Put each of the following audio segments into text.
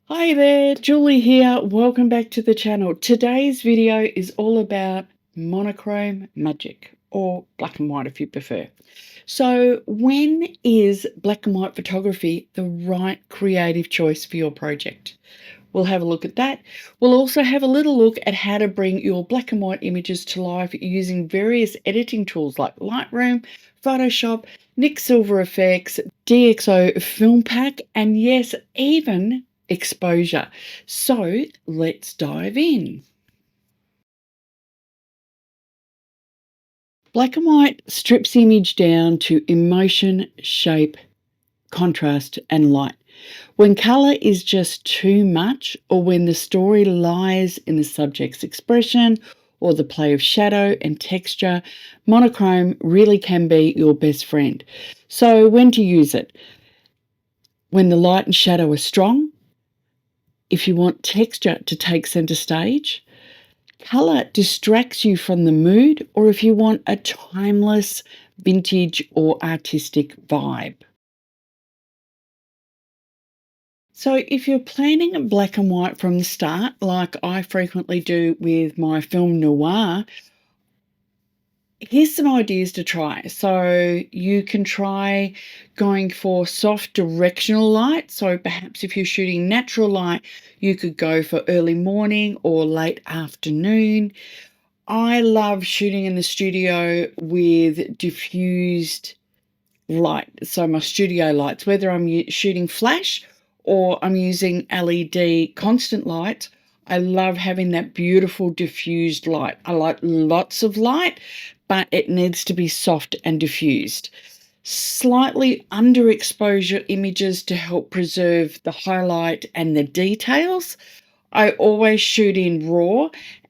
Hi there, Julie here. Welcome back to the channel. Today's video is all about monochrome magic, or black and white if you prefer. So when is black and white photography the right creative choice for your project? We'll have a look at that. We'll also have a little look at how to bring your black and white images to life using various editing tools like Lightroom, Photoshop, Nik Silver Efex, DxO Film Pack, and yes, even exposure. So let's dive in. Black and white strips the image down to emotion, shape, contrast, and light. When colour is just too much, or when the story lies in the subject's expression or the play of shadow and texture, monochrome really can be your best friend. So when to use it? When the light and shadow are strong, if you want texture to take centre stage, colour distracts you from the mood, or if you want a timeless, vintage or artistic vibe. So if you're planning black and white from the start, like I frequently do with my film noir, here's some ideas to try. So you can try going for soft directional light. So perhaps if you're shooting natural light, you could go for early morning or late afternoon. I love shooting in the studio with diffused light. So my studio lights, whether I'm shooting flash or I'm using LED constant light, I love having that beautiful diffused light. I like lots of light, but it needs to be soft and diffused. Slightly underexposure images to help preserve the highlight and the details. I always shoot in RAW,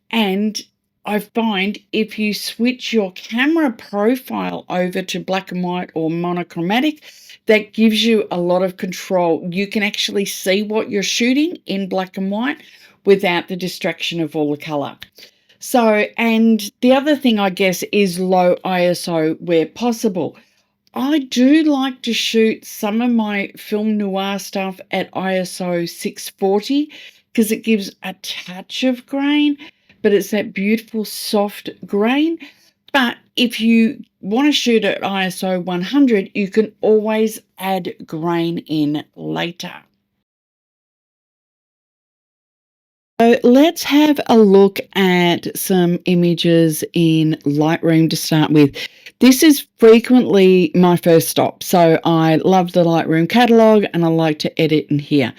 and I find if you switch your camera profile over to black and white or monochromatic, that gives you a lot of control. You can actually see what you're shooting in black and white without the distraction of all the color. So, and the other thing, I guess, is low ISO where possible. I do like to shoot some of my film noir stuff at ISO 640 because it gives a touch of grain, but it's that beautiful soft grain. But if you want to shoot at ISO 100, you can always add grain in later. So let's have a look at some images in Lightroom to start with. This is frequently my first stop. So I love the Lightroom catalog and I like to edit in here.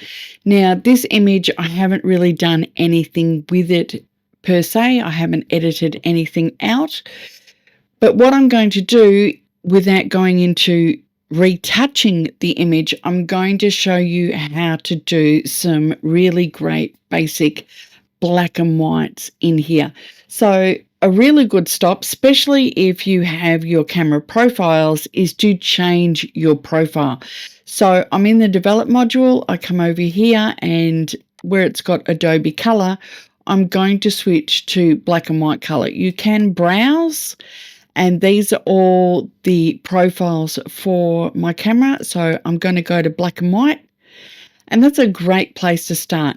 Now this image, I haven't really done anything with it per se. I haven't edited anything out. But what I'm going to do without going into retouching the image, I'm going to show you how to do some really great basic black and whites in here. So a really good stop, especially if you have your camera profiles, is to change your profile. So I'm in the develop module. I come over here and where it's got Adobe Color, I'm going to switch to black and white color. You can browse, and these are all the profiles for my camera. So I'm going to go to black and white, and that's a great place to start.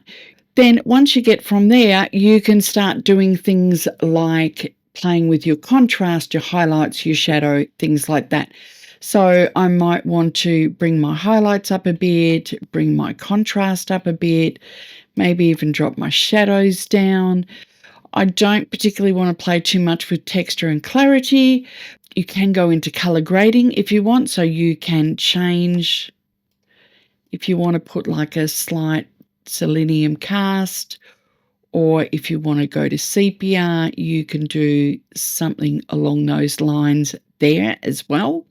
Then once you get from there, you can start doing things like playing with your contrast, your highlights, your shadow, things like that. So I might want to bring my highlights up a bit, bring my contrast up a bit, maybe even drop my shadows down. I don't particularly want to play too much with texture and clarity. You can go into color grading if you want, so you can change if you want to put like a slight selenium cast, or if you want to go to sepia, you can do something along those lines there as well.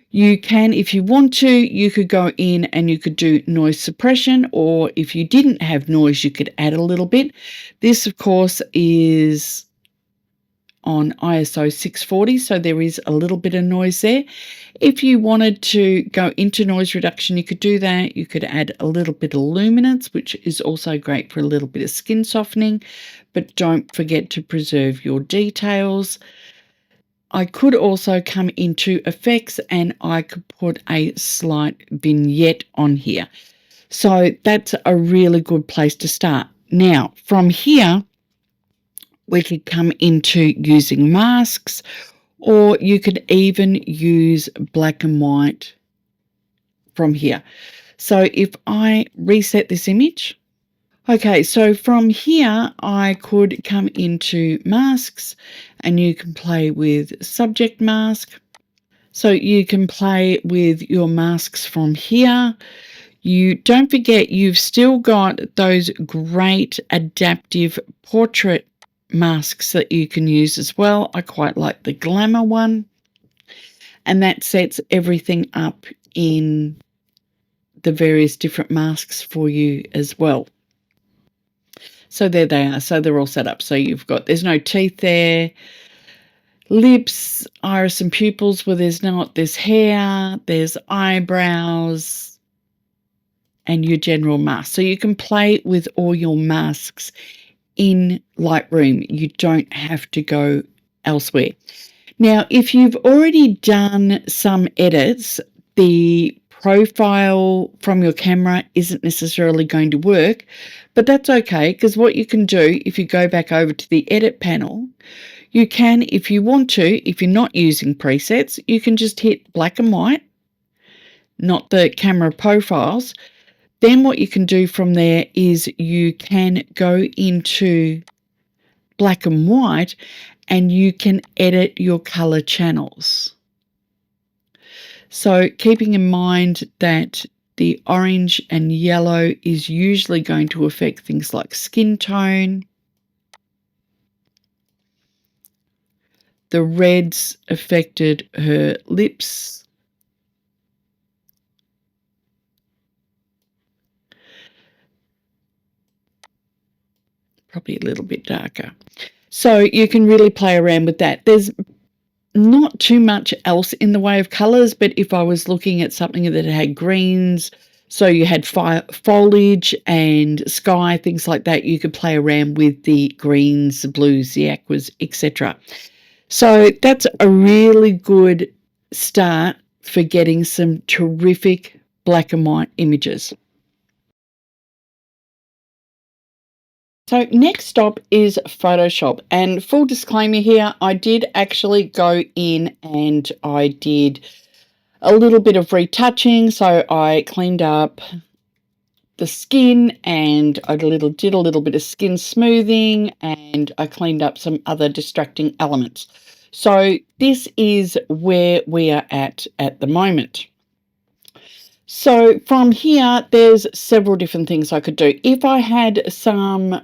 You can, if you want to, you could go in and you could do noise suppression, or if you didn't have noise, you could add a little bit. This, of course, is on ISO 640, so there is a little bit of noise there. If you wanted to go into noise reduction, you could do that. You could add a little bit of luminance, which is also great for a little bit of skin softening, but don't forget to preserve your details. I could also come into effects and I could put a slight vignette on here. So that's a really good place to start. Now, from here, we could come into using masks, or you could even use black and white from here. So if I reset this image, okay, so from here I could come into masks, and you can play with subject mask. So you can play with your masks from here. You don't forget, you've still got those great adaptive portrait masks that you can use as well. I quite like the glamour one, and that sets everything up in the various different masks for you as well. So there they are. So they're all set up. So you've got, there's no teeth there, lips, iris and pupils where there's not, there's hair, there's eyebrows, and your general mask. So you can play with all your masks in Lightroom. You don't have to go elsewhere. Now, if you've already done some edits, the profile from your camera isn't necessarily going to work, but that's okay, because what you can do, if you go back over to the edit panel, you can, if you want to, if you're not using presets, you can just hit black and white, not the camera profiles. Then what you can do from there is you can go into black and white, and you can edit your color channels. So keeping in mind that the orange and yellow is usually going to affect things like skin tone. The reds affected her lips. Probably a little bit darker. So you can really play around with that. There's not too much else in the way of colours, but if I was looking at something that had greens, so you had foliage and sky, things like that, you could play around with the greens, the blues, the aquas, etc. So that's a really good start for getting some terrific black and white images. So next stop is Photoshop, and full disclaimer here, I did actually go in and I did a little bit of retouching. So I cleaned up the skin, and I did a little bit of skin smoothing, and I cleaned up some other distracting elements. So this is where we are at the moment. So from here, there's several different things I could do. If I had some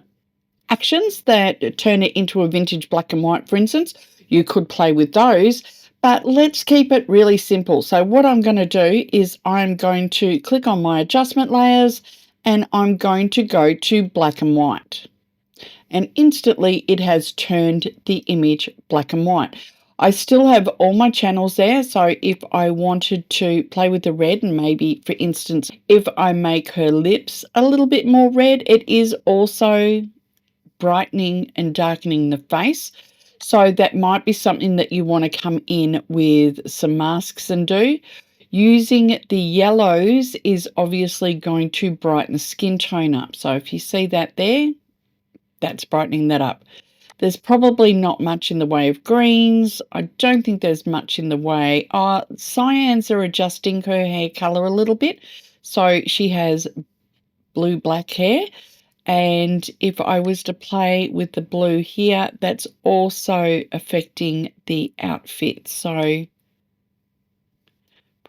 actions that turn it into a vintage black and white, for instance, you could play with those, but let's keep it really simple. So what I'm going to do is I'm going to click on my adjustment layers, and I'm going to go to black and white, and instantly it has turned the image black and white. I still have all my channels there, so if I wanted to play with the red, and maybe, for instance, if I make her lips a little bit more red, it is also brightening and darkening the face. So that might be something that you want to come in with some masks and do. Using the yellows is obviously going to brighten the skin tone up. So if you see that there, that's brightening that up. There's probably not much in the way of greens. I don't think there's much in the way. Cyans are adjusting her hair color a little bit. So she has blue-black hair. And if I was to play with the blue here, that's also affecting the outfit. So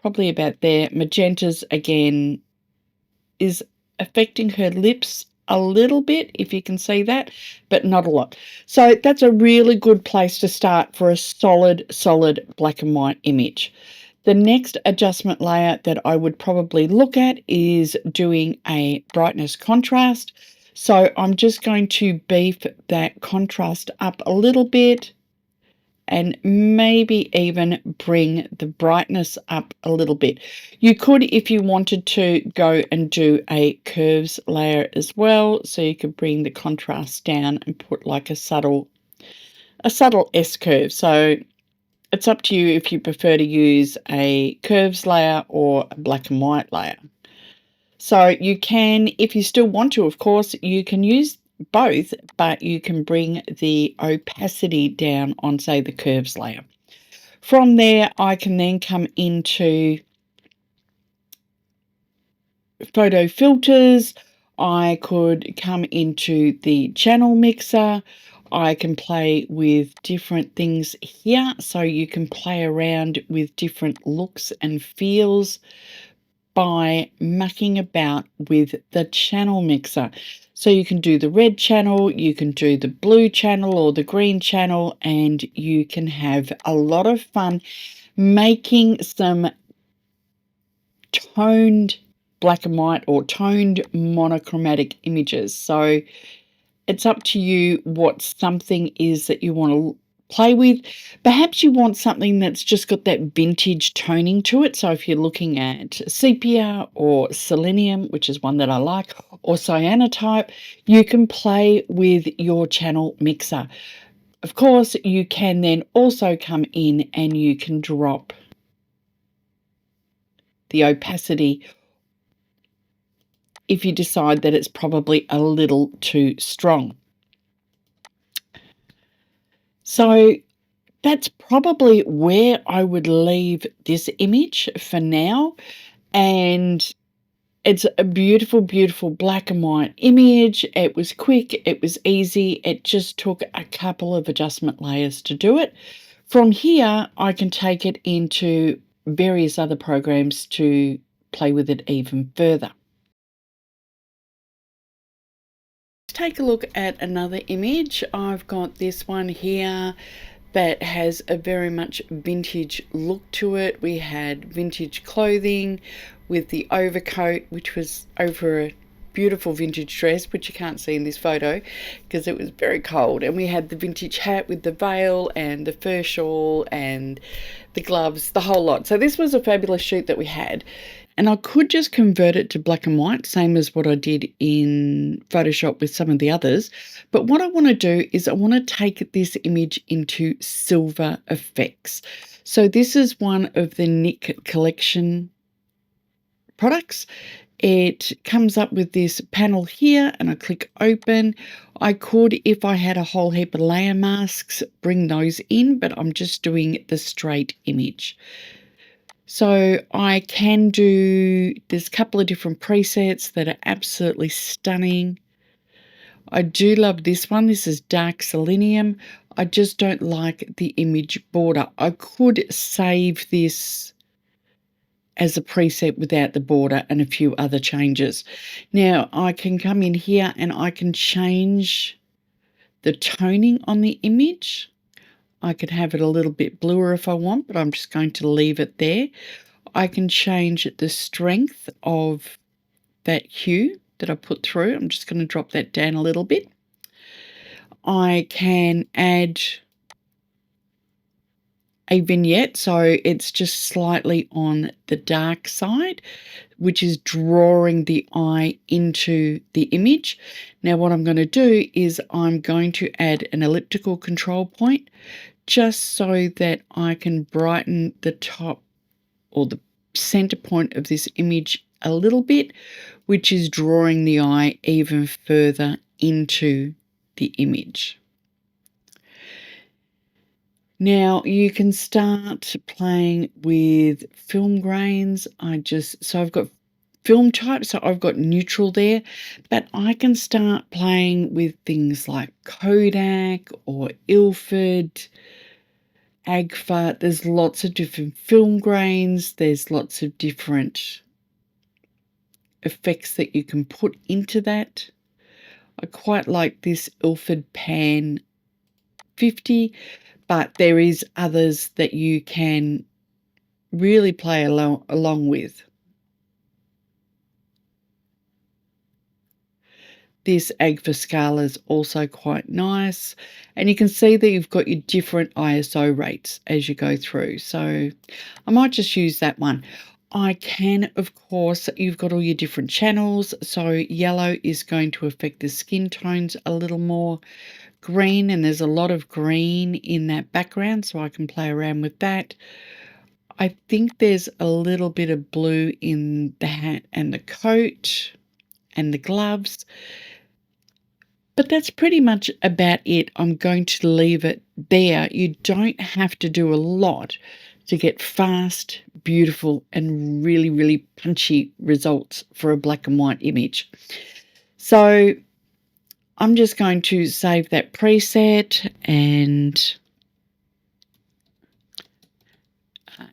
probably about there. Magentas, again, is affecting her lips a little bit, if you can see that, but not a lot. So that's a really good place to start for a solid black and white image. The next adjustment layer that I would probably look at is doing a brightness contrast. So I'm just going to beef that contrast up a little bit, and maybe even bring the brightness up a little bit. You could, if you wanted to, go and do a curves layer as well. So you could bring the contrast down and put like a subtle S curve. So it's up to you if you prefer to use a curves layer or a black and white layer. So you can, if you still want to, of course, you can use both, but you can bring the opacity down on, say, the curves layer. From there, I can then come into photo filters. I could come into the channel mixer. I can play with different things here. So you can play around with different looks and feels by mucking about with the channel mixer. So you can do the red channel, you can do the blue channel or the green channel, and you can have a lot of fun making some toned black and white or toned monochromatic images. So it's up to you what something is that you want to play with. Perhaps you want something that's just got that vintage toning to it. So if you're looking at sepia or selenium, which is one that I like, or cyanotype, you can play with your channel mixer. Of course, you can then also come in and you can drop the opacity if you decide that it's probably a little too strong. So that's probably where I would leave this image for now. And it's a beautiful, beautiful black and white image. It was quick, it was easy. It just took a couple of adjustment layers to do it. From here, I can take it into various other programs to play with it even further. Let's take a look at another image. I've got this one here that has a very much vintage look to it. We had vintage clothing with the overcoat, which was over a beautiful vintage dress, which you can't see in this photo because it was very cold. And we had the vintage hat with the veil and the fur shawl and the gloves, the whole lot. So this was a fabulous shoot that we had. And I could just convert it to black and white, same as what I did in Photoshop with some of the others. But what I want to do is I want to take this image into Silver Efex. So this is one of the Nik collection products. It comes up with this panel here and I click open. I could, if I had a whole heap of layer masks, bring those in, but I'm just doing the straight image. So I can do, there's a couple of different presets that are absolutely stunning. I do love this one. This is dark selenium. I just don't like the image border. I could save this as a preset without the border and a few other changes. Now I can come in here and I can change the toning on the image. I could have it a little bit bluer if I want, but I'm just going to leave it there. I can change the strength of that hue that I put through. I'm just going to drop that down a little bit. I can add a vignette, so it's just slightly on the dark side, which is drawing the eye into the image. Now what I'm going to do is I'm going to add an elliptical control point just so that I can brighten the top or the center point of this image a little bit, which is drawing the eye even further into the image. Now you can start playing with film grains. So I've got film type, so I've got neutral there, but I can start playing with things like Kodak or Ilford, Agfa. There's lots of different film grains. There's lots of different effects that you can put into that. I quite like this Ilford Pan 50, but there is others that you can really play along with. This Agfa scale is also quite nice, and you can see that you've got your different ISO rates as you go through. So I might just use that one. I can, of course, you've got all your different channels. So yellow is going to affect the skin tones a little more. Green, and there's a lot of green in that background, so I can play around with that. I think there's a little bit of blue in the hat and the coat and the gloves, but that's pretty much about it. I'm going to leave it there. You don't have to do a lot to get fast, beautiful, and really, really punchy results for a black and white image. So I'm just going to save that preset, and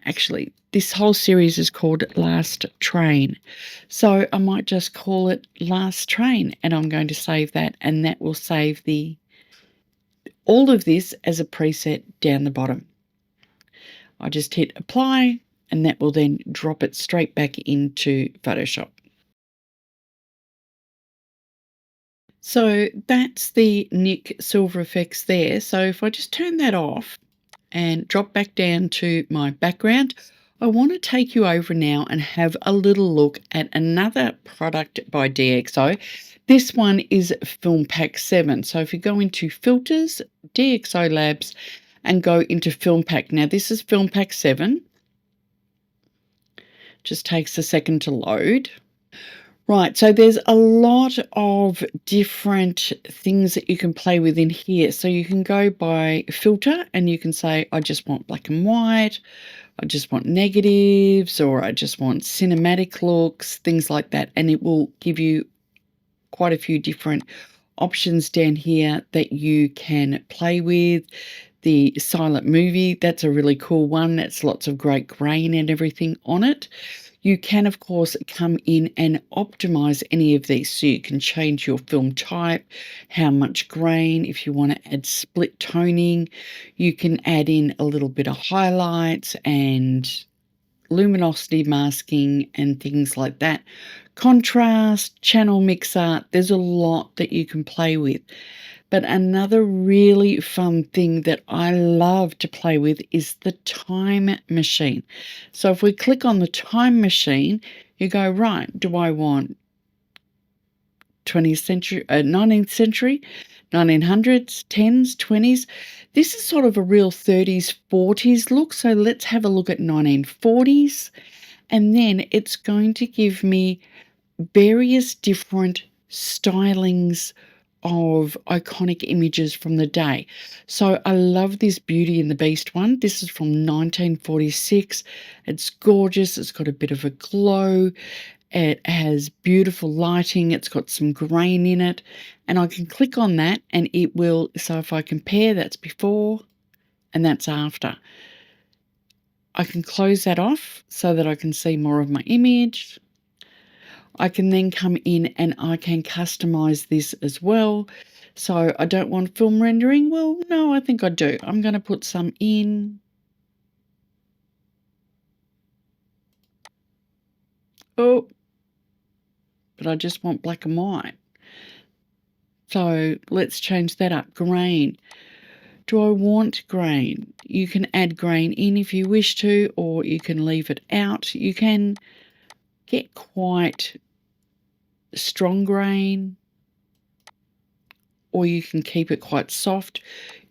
actually this whole series is called Last Train. So I might just call it Last Train, and I'm going to save that, and that will save all of this as a preset down the bottom. I just hit apply, and that will then drop it straight back into Photoshop. So that's the Nik Silver Efex there. So if I just turn that off and drop back down to my background, I want to take you over now and have a little look at another product by DxO. This one is Film Pack 7. So if you go into Filters, DxO Labs, and go into Film Pack. Now this is Film Pack 7. Just takes a second to load. Right, so there's a lot of different things that you can play with in here. So you can go by filter and you can say, I just want black and white, I just want negatives, or I just want cinematic looks, things like that. And it will give you quite a few different options down here that you can play with. The silent movie, that's a really cool one. That's lots of great grain and everything on it. You can, of course, come in and optimize any of these. So you can change your film type, how much grain, if you want to add split toning. You can add in a little bit of highlights and luminosity masking and things like that. Contrast, channel mixer, there's a lot that you can play with. But another really fun thing that I love to play with is the time machine. So if we click on the time machine, you go, right, do I want 20th century, 19th century, 1900s, 10s, 20s? This is sort of a real 30s, 40s look. So let's have a look at 1940s. And then it's going to give me various different stylings of iconic images from the day. So I love this Beauty and the Beast one. This is from 1946. It's gorgeous. It's got a bit of a glow. It has beautiful lighting. It's got some grain in it. And I can click on that and it will, so if I compare, that's before and that's after. I can close that off so that I can see more of my image. I can then come in and I can customize this as well. So I don't want film rendering. Well, no, I think I do. I'm going to put some in. Oh, but I just want black and white. So let's change that up. Grain. Do I want grain? You can add grain in if you wish to, or you can leave it out. You can get quite strong grain, or you can keep it quite soft.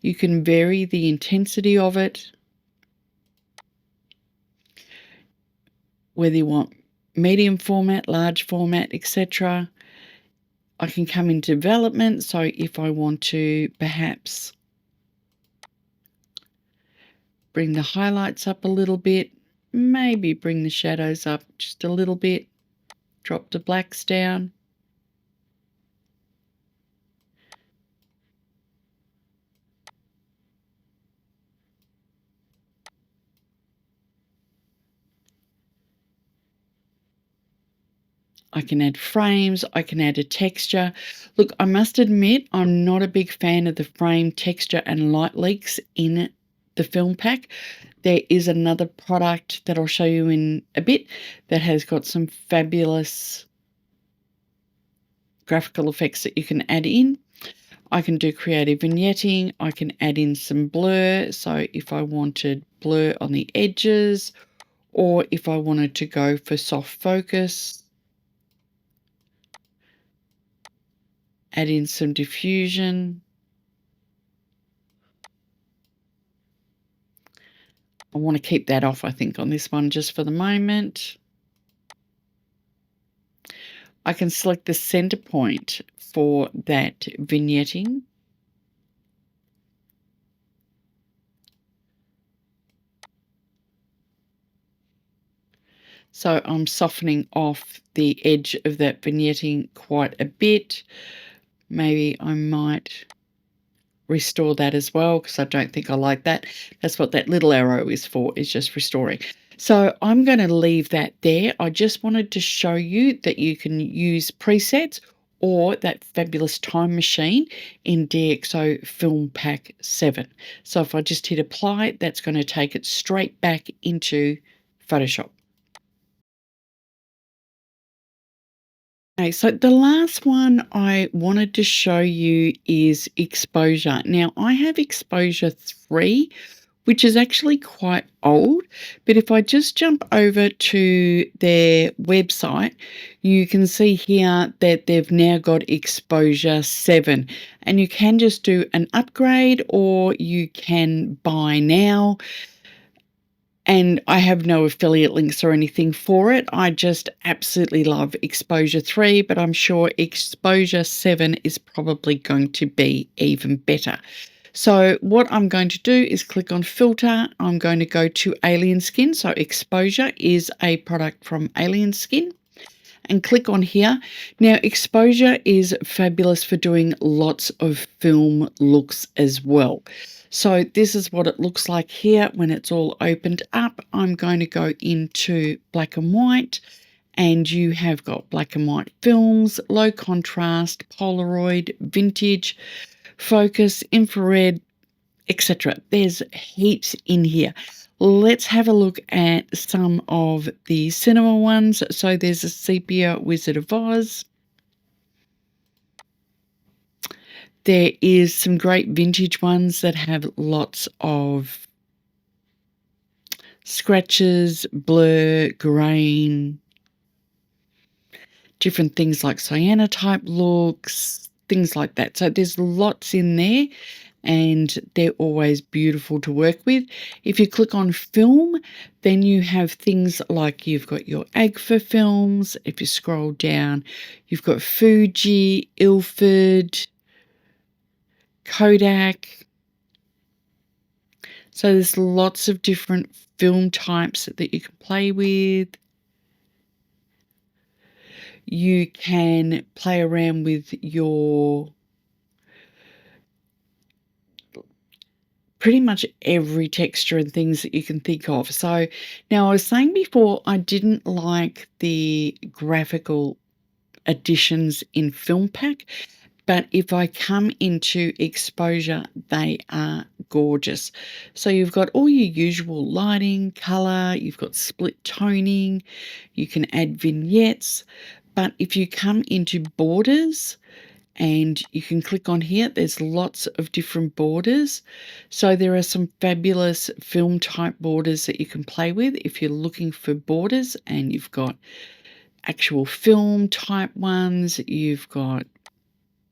You can vary the intensity of it, whether you want medium format, large format, etc. I can come into development. So if I want to perhaps bring the highlights up a little bit, maybe bring the shadows up just a little bit, drop the blacks down. I can add frames, I can add a texture. Look, I must admit, I'm not a big fan of the frame texture and light leaks in the film pack. There is another product that I'll show you in a bit that has got some fabulous graphical effects that you can add in. I can do creative vignetting. I can add in some blur. So if I wanted blur on the edges, or if I wanted to go for soft focus, add in some diffusion. I want to keep that off, I think, on this one just for the moment. I can select the center point for that vignetting. So I'm softening off the edge of that vignetting quite a bit. Maybe I might restore that as well, because I don't think I like that. That's what that little arrow is for, is just restoring. So I'm going to leave that there. I just wanted to show you that you can use presets or that fabulous time machine in DxO Film Pack 7. So if I just hit apply, that's going to take it straight back into Photoshop. Okay, so the last one I wanted to show you is exposure. Now, I have exposure 3, which is actually quite old, but if I just jump over to their website, you can see here that they've now got exposure 7, and you can just do an upgrade or you can buy now. And I have no affiliate links or anything for it. I just absolutely love Exposure 3, but I'm sure Exposure 7 is probably going to be even better. So what I'm going to do is click on Filter. I'm going to go to Alien Skin. So Exposure is a product from Alien Skin. And click on here. Now, exposure is fabulous for doing lots of film looks as well. So this is what it looks like here when it's all opened up. I'm going to go into black and white, and you have got black and white films, low contrast, Polaroid, vintage, focus, infrared, etc. There's heaps in here. Let's have a look at some of the cinema ones. So there's a Sepia Wizard of Oz. There is some great vintage ones that have lots of scratches, blur, grain, different things like cyanotype looks, things like that. So there's lots in there, and they're always beautiful to work with. If you click on film, then you have things like you've got your Agfa films. If you scroll down, you've got Fuji, Ilford, Kodak. So there's lots of different film types that you can play with. You can play around with your pretty much every texture and things that you can think of. So now I was saying before, I didn't like the graphical additions in Film Pack, but if I come into exposure, they are gorgeous. So you've got all your usual lighting, color, you've got split toning, you can add vignettes, but if you come into borders, and you can click on here, there's lots of different borders. So there are some fabulous film type borders that you can play with if you're looking for borders, and you've got actual film type ones, you've got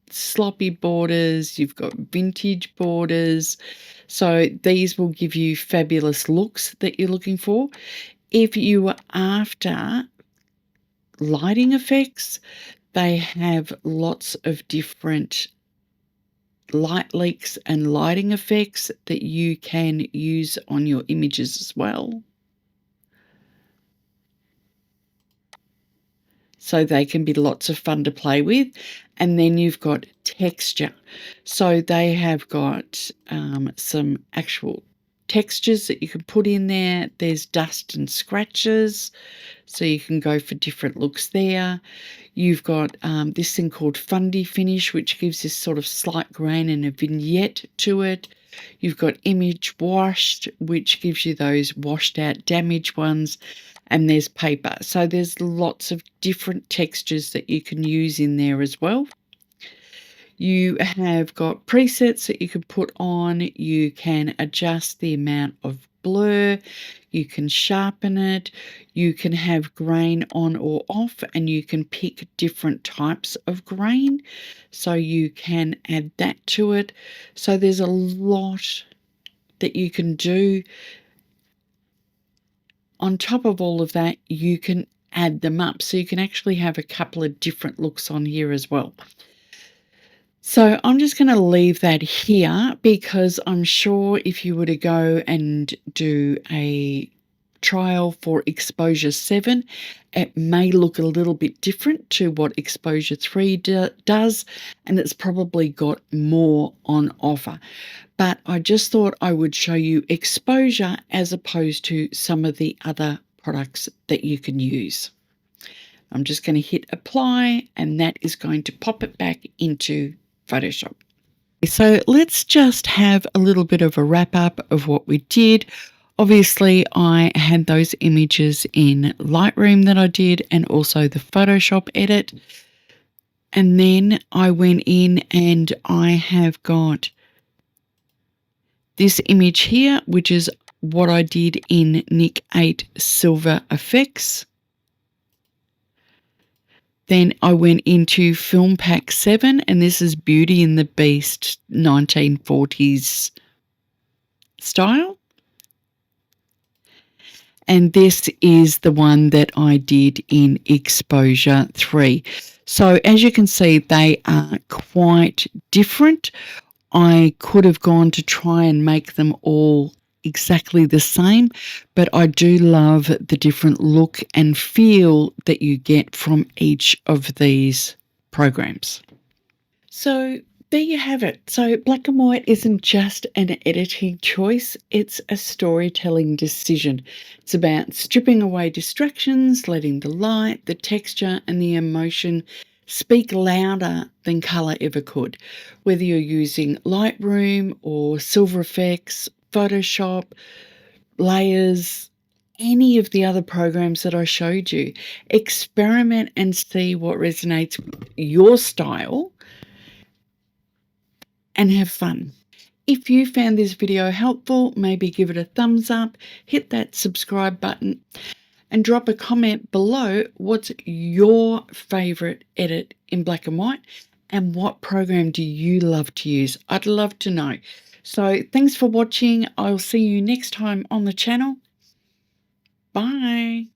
sloppy borders, you've got vintage borders. So these will give you fabulous looks that you're looking for. If you were after lighting effects, they have lots of different light leaks and lighting effects that you can use on your images as well. So they can be lots of fun to play with. And then you've got texture. So they have got some actual textures that you can put in there. There's dust and scratches, so you can go for different looks there. You've got this thing called Fundy Finish, which gives this sort of slight grain and a vignette to it. You've got Image Washed, which gives you those washed out damaged ones. And there's paper. So there's lots of different textures that you can use in there as well. You have got presets that you can put on. You can adjust the amount of blur. You can sharpen it. You can have grain on or off, and you can pick different types of grain. So you can add that to it. So there's a lot that you can do. on top of all of that, you can add them up. So you can actually have a couple of different looks on here as well. So I'm just going to leave that here because I'm sure if you were to go and do a trial for exposure 7, it may look a little bit different to what exposure 3 does, and it's probably got more on offer. But I just thought I would show you exposure as opposed to some of the other products that you can use. I'm just going to hit apply, and that is going to pop it back into Photoshop. So let's just have a little bit of a wrap up of what we did. Obviously, I had those images in Lightroom that I did, and also the Photoshop edit. And then I went in and I have got this image here, which is what I did in Nik Silver Efex. Then I went into Film Pack 7, and this is Beauty and the Beast 1940s style. And this is the one that I did in Exposure 3. So as you can see, they are quite different. I could have gone to try and make them all exactly the same, but I do love the different look and feel that you get from each of these programs. So there you have it. So black and white isn't just an editing choice, it's a storytelling decision. It's about stripping away distractions, letting the light, the texture, and the emotion speak louder than colour ever could. Whether you're using Lightroom or Silver Efex, Photoshop, Layers, any of the other programs that I showed you, experiment and see what resonates with your style and have fun. If you found this video helpful, maybe give it a thumbs up, hit that subscribe button, and drop a comment below what's your favourite edit in black and white and what program do you love to use. I'd love to know. So thanks for watching. I'll see you next time on the channel. Bye.